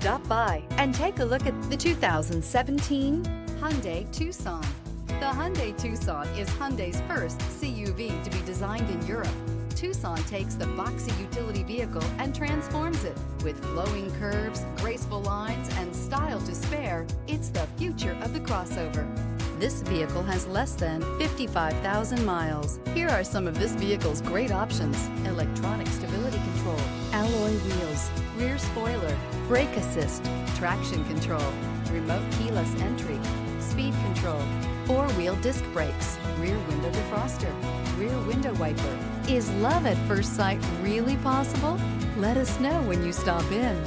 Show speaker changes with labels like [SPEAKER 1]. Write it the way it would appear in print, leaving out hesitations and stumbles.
[SPEAKER 1] Stop by and take a look at the 2017 Hyundai Tucson. The Hyundai Tucson is Hyundai's first CUV to be designed in Europe. Tucson takes the boxy utility vehicle and transforms it. With flowing curves, graceful lines, and style to spare, it's the future of the crossover. This vehicle has less than 55,000 miles. Here are some of this vehicle's great options: electronic stability control, alloy wheels, rear spoiler, brake assist, traction control, remote keyless entry, speed control, four-wheel disc brakes, rear window defroster, rear window wiper. Is love at first sight really possible? Let us know when you stop in.